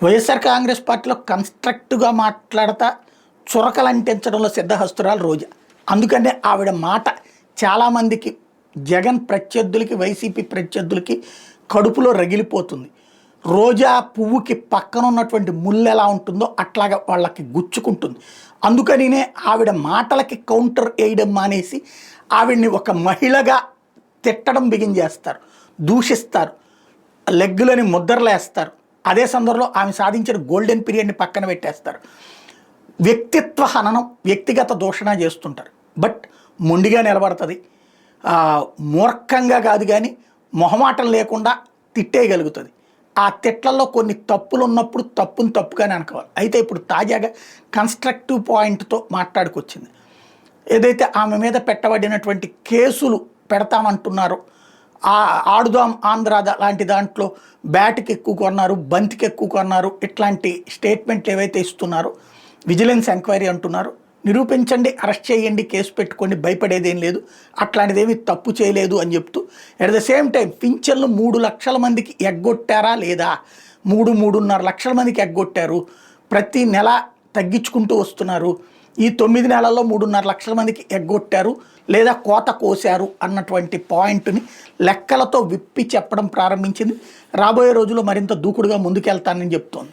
వైఎస్ఆర్ కాంగ్రెస్ పార్టీలో కన్స్ట్రక్టివ్గా మాట్లాడతా చురకలు అంటించడంలో సిద్ధహస్తురాలు రోజా. అందుకనే ఆవిడ మాట చాలామందికి జగన్ ప్రత్యర్థులకి వైసీపీ ప్రత్యర్థులకి కడుపులో రగిలిపోతుంది. రోజా పువ్వుకి పక్కన ఉన్నటువంటి ముళ్ళు ఎలా ఉంటుందో అట్లాగా వాళ్ళకి గుచ్చుకుంటుంది. అందుకనినే ఆవిడ మాటలకి కౌంటర్ వేయడం మానేసి ఆవిడ్ని ఒక మహిళగా తిట్టడం బిగించేస్తారు, దూషిస్తారు, లెగ్గులని ముద్రలేస్తారు. అదే సందర్భంలో ఆమె సాధించిన గోల్డెన్ పీరియడ్ని పక్కన పెట్టేస్తారు. వ్యక్తిత్వ హననం, వ్యక్తిగత దూషణ చేస్తుంటారు. బట్ మొండిగా నిలబడుతుంది, మూర్ఖంగా కాదు కానీ మొహమాటం లేకుండా తిట్టేయగలుగుతుంది. ఆ తిట్లలో కొన్ని తప్పులు ఉన్నప్పుడు తప్పుని తప్పుగానే అనుకోవాలి. అయితే ఇప్పుడు తాజాగా కన్స్ట్రక్టివ్ పాయింట్తో మాట్లాడుకొచ్చింది. ఏదైతే ఆమె మీద పెట్టబడినటువంటి కేసులు పెడతామంటున్నారో, ఆడుదాం ఆంధ్ర లాంటి దాంట్లో బ్యాట్కి ఎక్కువ కొన్నారు, బంతికి ఎక్కువ కొన్నారు, ఇట్లాంటి స్టేట్మెంట్లు ఏవైతే ఇస్తున్నారో, విజిలెన్స్ ఎంక్వైరీ అంటున్నారు, నిరూపించండి, అరెస్ట్ చేయండి, కేసు పెట్టుకోండి, భయపడేదేం లేదు, అట్లాంటిదేమీ తప్పు చేయలేదు అని చెప్తూ అట్ ద సేమ్ టైం పింఛన్లు 3 లక్షల మందికి ఎగ్గొట్టారా లేదా, 3-3.5 లక్షల మందికి ఎగ్గొట్టారు, ప్రతి నెల తగ్గించుకుంటూ వస్తున్నారు, ఈ 9 నెలల్లో 3.5 లక్షల మందికి ఎగ్గొట్టారు లేదా కోత కోశారు అన్నటువంటి పాయింట్ని లెక్కలతో విప్పి చెప్పడం ప్రారంభించింది. రాబోయే రోజుల్లో మరింత దూకుడుగా ముందుకెళ్తానని చెప్తోంది.